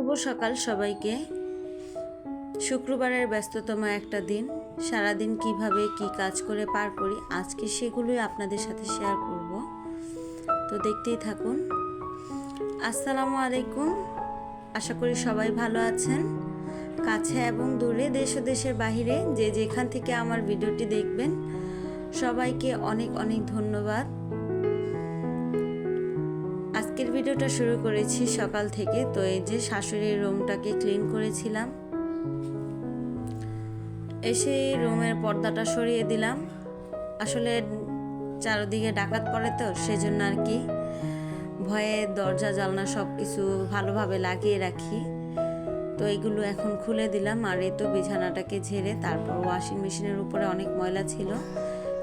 শুভ সকাল সবাইকে। শুক্রবারের ব্যস্ততম একটা দিন, সারাদিন কিভাবে কি কাজ করে পার করি আজকে সেগুলোই আপনাদের সাথে শেয়ার করব। তো দেখতেই থাকুন। আসসালামু আলাইকুম, আশা করি সবাই ভালো আছেন। কাছে এবং দূরে, দেশ ও দেশের বাহিরে যে যেখান থেকে আমার ভিডিওটি দেখবেন সবাইকে অনেক অনেক ধন্যবাদ। আজকের ভিডিওটা শুরু করেছি সকাল থেকে। তো এই যে শাশুড়ির রুমটাকে ক্লিন করেছিলাম, এসে রুমের পর্দাটা সরিয়ে দিলাম। আসলে চারদিকে ডাকাত পড়ে তো সেজন্য আর কি ভয়ে দরজা জানলা সব কিছু ভালোভাবে লাগিয়ে রাখি। তো এইগুলো এখন খুলে দিলাম। আর এই তো বিছানাটাকে ঝেড়ে তারপর ওয়াশিং মেশিনের উপরে অনেক ময়লা ছিল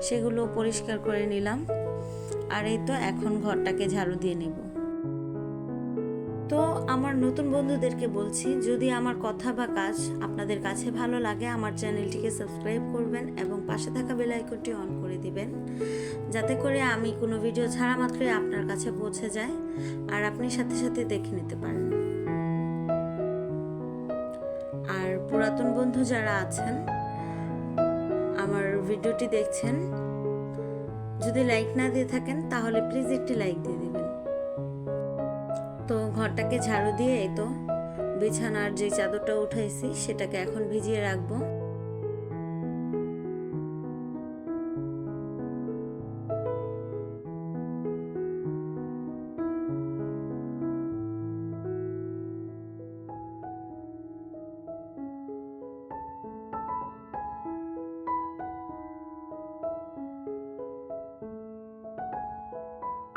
সেগুলো পরিষ্কার করে নিলাম। আর এই তো এখন ঘরটাকে ঝাড়ু দিয়ে নেব। তো আমার নতুন বন্ধুদেরকে বলছি, যদি আমার কথা বা কাজ আপনাদের কাছে ভালো লাগে আমার চ্যানেলটিকে সাবস্ক্রাইব করবেন এবং পাশে থাকা বেল আইকনটি অন করে দিবেন, যাতে করে আমি কোনো ভিডিও ছাড়া মাত্রই আপনার কাছে পৌঁছে যায় আর আপনি সাথে সাথে দেখে নিতে পারেন। আর পুরাতন বন্ধু যারা আছেন আমার ভিডিওটি দেখছেন, যদি লাইক না দিয়ে থাকেন তাহলে প্লিজ একটি লাইক দিয়ে দিবেন। তো ঘরটাকে ঝাড়ু দিয়ে এই তো বিছানার যে চাদরটা উঠাইছি সেটাকে এখন ভিজিয়ে রাখবো।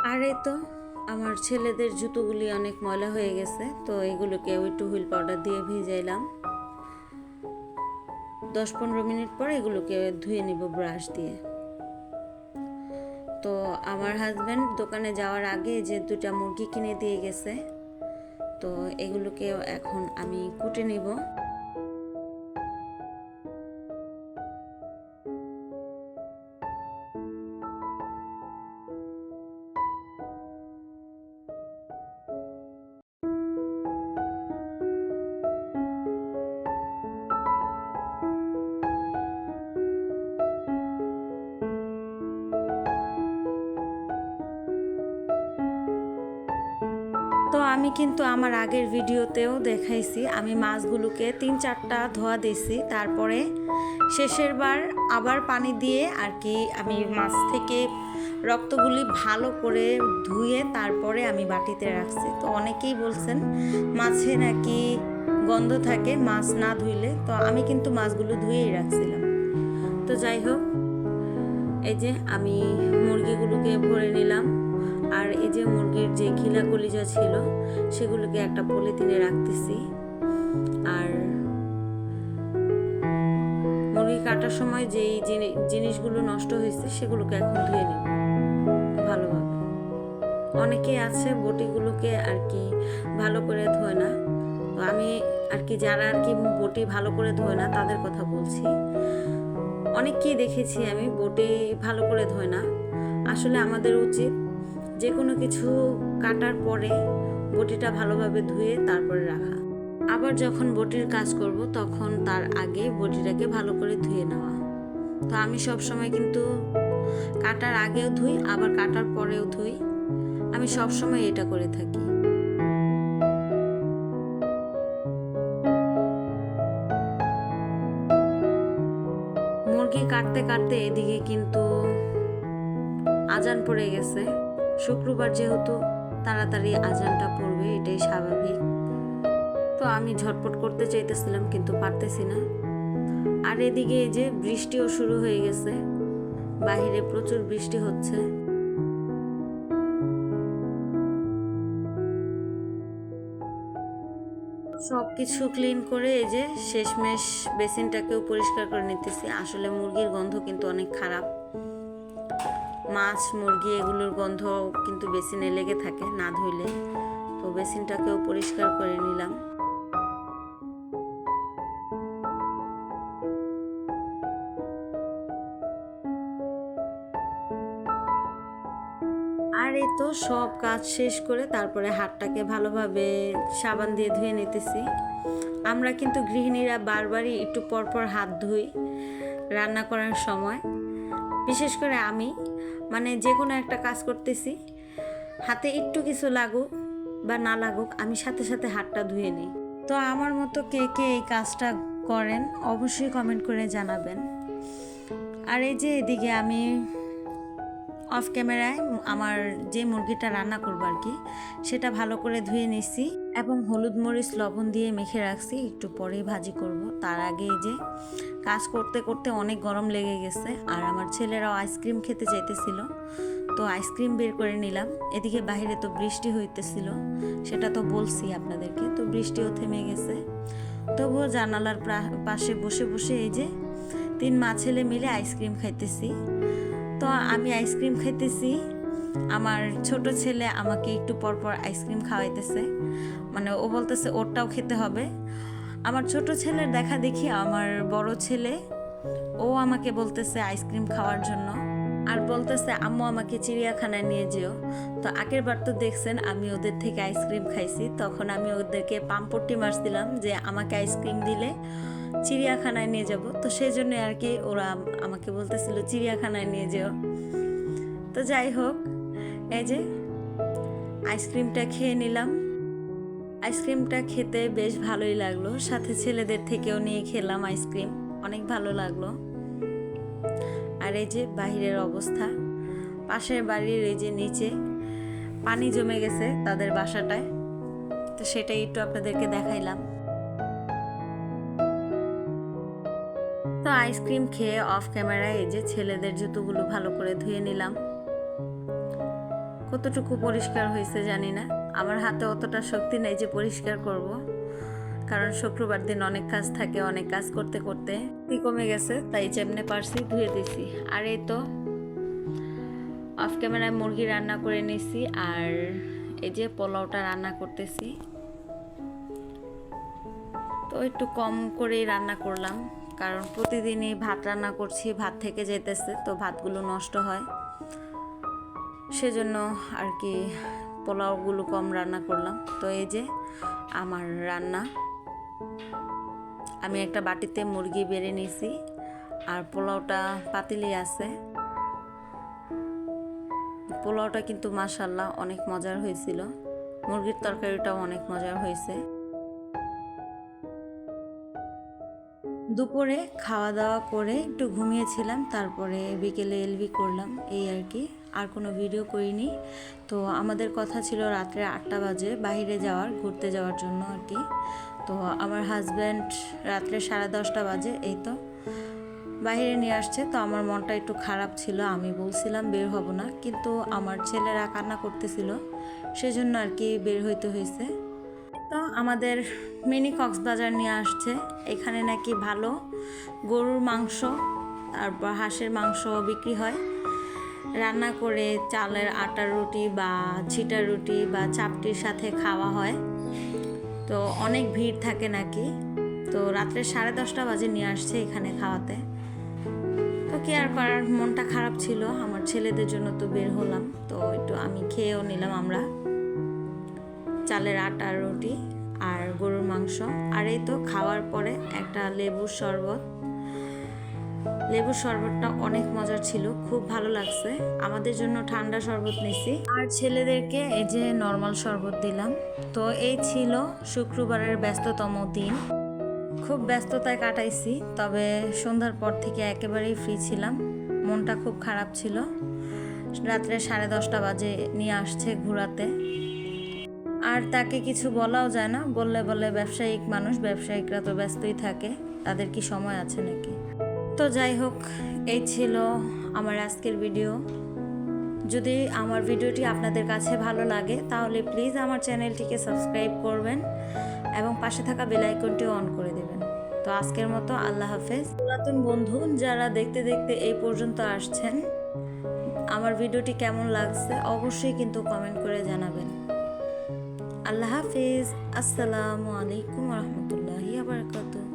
আর এই তো আমার ছেলেদের জুতোগুলি অনেক ময়লা হয়ে গেছে, তো এগুলোকে একটু হুইল পাউডার দিয়ে ভিজাইলাম। 10-15 মিনিট পর এগুলোকে ধুয়ে নিব ব্রাশ দিয়ে। তো আমার হাজব্যান্ড দোকানে যাওয়ার আগে যে 2টা মুরগি কিনে দিয়ে গেছে, তো এগুলোকে এখন আমি কুটে নিব। তো আমি কিন্তু আমার আগের ভিডিওতেও দেখাইছি, আমি মাছগুলোকে 3-4টা ধোয়া দিয়েছি, তারপরে শেষের বার আবার পানি দিয়ে আর কি আমি মাছ থেকে রক্তগুলি ভালো করে ধুয়ে তারপরে আমি বাটিতে রাখছি। তো অনেকেই বলছেন মাছে নাকি গন্ধ থাকে মাছ না ধুইলে, তো আমি কিন্তু মাছগুলো ধুয়েই রাখছিলাম। তো যাই হোক, এই যে আমি মুরগিগুলোকে ভরে নিলাম। আর এই যে মুরগির যে ঘিলা কলিজা ছিল সেগুলোকে একটা পলিথিনে রাখতেছি। আর মুরগি কাটার সময় যেই জিনিসগুলো নষ্ট হয়েছে সেগুলোকে এখন ধুয়ে নিব ভালোভাবে। অনেকেই আছে বটিগুলোকে আর কি ভালো করে ধোয় না, তো আমি আর কি যারা আর কি বটি ভালো করে ধোয় না তাদের কথা বলছি। অনেককেই দেখেছি আমি বটি ভালো করে ধোয় না। আসলে আমাদের উচিত যে কোনো কিছু কাটার পরে বটিটা ভালোভাবে ধুয়ে তারপরে রাখা। আবার যখন বটির কাজ করব তখন তার আগে বটিটাকে ভালো করে ধুয়ে নেওয়া। তো আমি সব সময় কিন্তু কাটার আগেও ধুই আবার কাটার পরেও ধুই, আমি সব সময় এটা করে থাকি। মুরগি কাটতে কাটতে এদিকে কিন্তু আজান পড়ে গেছে। শুক্রবার যেহেতু তাড়াতাড়ি আজানটা পড়বে, এটাই স্বাভাবিক। তো আমি ঝটপট করতে চাইতেছিলাম কিন্তু পারতেছি না। আর এদিকে এই যে বৃষ্টিও শুরু হয়ে গেছে, বাহিরে প্রচুর বৃষ্টি হচ্ছে। সব কিছু ক্লিন করে এই যে শেষমেশ বেসিনটাকেও পরিষ্কার করে নিতেছি। আসলে মুরগির গন্ধ কিন্তু অনেক খারাপ, মাছ মুরগি এগুলোর গন্ধ কিন্তু বেসিনে লেগে থাকে না ধুইলে। তো বেসিনটাকেও পরিষ্কার করে নিলাম। আর আর এই তো সব কাজ শেষ করে তারপরে হাতটাকে ভালোভাবে সাবান দিয়ে ধুয়ে নিতেছি। আমরা কিন্তু গৃহিণীরা বারবারই একটু পরপর হাত ধুই রান্না করার সময়। বিশেষ করে আমি মানে যে কোনো একটা কাজ করতেছি, হাতে একটু কিছু লাগুক বা না লাগুক, আমি সাথে সাথে হাতটা ধুয়ে নিই। তো আমার মতো কে কে এই কাজটা করেন অবশ্যই কমেন্ট করে জানাবেন। আর এই যে এদিকে আমি অফ ক্যামেরায় আমার যে মুরগিটা রান্না করবো আর কি, সেটা ভালো করে ধুয়ে নিছি এবং হলুদ মরিচ লবণ দিয়ে মেখে রাখছি, একটু পরেই ভাজি করব। তার আগে এই যে কাজ করতে করতে অনেক গরম লেগে গেছে, আর আমার ছেলেরাও আইসক্রিম খেতে চাইতেছিল, তো আইসক্রিম বের করে নিলাম। এদিকে বাইরে তো বৃষ্টি হইতেছিল, সেটা তো বলছি আপনাদেরকে, তো বৃষ্টিও থেমে গেছে। তবুও জানালার পাশে বসে বসে এই যে 3 মা ছেলে মিলে আইসক্রিম খাইতেছি। তো আমি আইসক্রিম খাইতেছি, আমার ছোট ছেলে আমাকে একটু পরপর আইসক্রিম খাওয়াইতেছে, মানে ও বলতেছে ওরটাও খেতে হবে। আমার ছোট ছেলের দেখা দেখি আমার বড় ছেলে ও আমাকে বলতেছে আইসক্রিম খাওয়ার জন্য, আর বলতেছে আম্মু আমাকে চিড়িয়াখানায় নিয়ে যেও। তো আগের বার তো দেখছেন আমি ওদের থেকে আইসক্রিম খাইছি, তখন আমি ওদেরকে পাম্পট্টি মারছিলাম যে আমাকে আইসক্রিম দিলে চিড়িয়াখানায় নিয়ে যাব। তো সেই জন্য আর কি ওরা আমাকে বলতেছিল চিড়িয়াখানায় নিয়ে যেও। তো যাই হোক, এই যে আইসক্রিমটা খেয়ে নিলাম। আইসক্রিমটা খেতে বেশ ভালোই লাগলো, সাথে ছেলেদের থেকেও নিয়ে খেলাম আইসক্রিম, অনেক ভালো লাগলো। আর এই যে বাহিরের অবস্থা, পাশের বাড়ির এই যে নিচে পানি জমে গেছে তাদের বাসাটায়, তো সেটাই একটু আপনাদেরকে দেখাইলাম। তো আইসক্রিম খেয়ে অফ ক্যামেরায় এই যে ছেলেদের জুতোগুলো ভালো করে ধুয়ে নিলাম। কতটুকু পরিষ্কার হয়েছে জানি না, আমার হাতে অতটা শক্তি নেই যে পরিষ্কার করব, কারণ শুক্রবার দিন অনেক কাজ থাকে, অনেক কাজ করতে করতে কমে গেছে, তাই যেমনে পারছি ধুয়ে দিছি। আর এই তো অফ ক্যামেরায় মুরগি রান্না করে নিছি, আর এই যে পোলাওটা রান্না করতেছি। তো একটু কম করেই রান্না করলাম, কারণ প্রতিদিনই ভাত রান্না করছি, ভাত থেকে যেতেছে, তো ভাতগুলো নষ্ট হয়, সেজন্য আর কি পোলাওগুলো কম রান্না করলাম। তো এই যে আমার রান্না, আমি একটা বাটিতে মুরগি বেড়ে নিয়েছি, আর পোলাওটা পাতিলি আছে। পোলাওটা কিন্তু মাশাআল্লাহ অনেক মজার হয়েছিল, মুরগির তরকারিটাও অনেক মজার হয়েছে। দুপুরে খাওয়া দাওয়া করে একটু ঘুমিয়েছিলাম, তারপরে বিকেলে এলবি করলাম, এই আর কি, আর কোনো ভিডিও করিনি। তো আমাদের কথা ছিল রাত্রে 8টা বাজে বাইরে যাওয়ার, ঘুরতে যাওয়ার জন্য আর কি। তো আমার হাজব্যান্ড রাত্রে 10:30 বাজে এই তো বাইরে নিয়ে আসছে। তো আমার মনটা একটু খারাপ ছিল, আমি বলছিলাম বের হব না, কিন্তু আমার ছেলেরা কান্না করতেছিল, সেজন্য আর কি বের হইতে হয়েছে। তো আমাদের মিনি কক্সবাজার নিয়ে আসছে, এখানে নাকি ভালো গরুর মাংস তারপর হাঁসের মাংস বিক্রি হয়, রান্না করে চালের আটার রুটি বা ছিটার রুটি বা চাপটির সাথে খাওয়া হয়। তো অনেক ভিড় থাকে নাকি, তো রাত্রে 10:30 বাজে নিয়ে আসছে এখানে খাওয়াতে। তো কি আর করার, মনটা খারাপ ছিল, আমার ছেলেদের জন্য তো বের হলাম, তো একটু আমি খেয়েও নিলাম আমরা চালের আটার রুটি আর গরুর মাংস। আর এই তো খাওয়ার পরে একটা লেবুর শরবতটা অনেক মজার ছিল, খুব ভালো লাগছে। আমাদের জন্য ঠান্ডা শরবত নিছি, আর ছেলেদেরকে এই যে নর্মাল শরবত দিলাম। তো এই ছিল শুক্রবারের ব্যস্ততম দিন, খুব ব্যস্ততায় কাটাইছি, তবে সন্ধ্যার পর থেকে একেবারেই ফ্রি ছিলাম, মনটা খুব খারাপ ছিল। রাত্রে 10:30 বাজে নিয়ে আসছে ঘোরাতে, আর তাকে কিছু বলাও যায় না, বললে বলে ব্যবসায়িক মানুষ, ব্যবসায়িকরা তো ব্যস্তই থাকে, তাদের কি সময় আছে নাকি। তো যাই হোক, এই ছিল আমার আজকের ভিডিও। যদি আমার ভিডিওটি আপনাদের কাছে ভালো লাগে তাহলে প্লিজ আমার চ্যানেলটিকে সাবস্ক্রাইব করবেন এবং পাশে থাকা বেল আইকনটিও অন করে দেবেন। তো আজকের মতো আল্লাহ হাফেজ। পুরাতন বন্ধু যারা দেখতে দেখতে এই পর্যন্ত আসছেন, আমার ভিডিওটি কেমন লাগছে অবশ্যই কিন্তু কমেন্ট করে জানাবেন। আল্লাহ হাফেজ, আসসালামু আলাইকুম ওয়া রাহমাতুল্লাহি ওয়া বারাকাতুহু।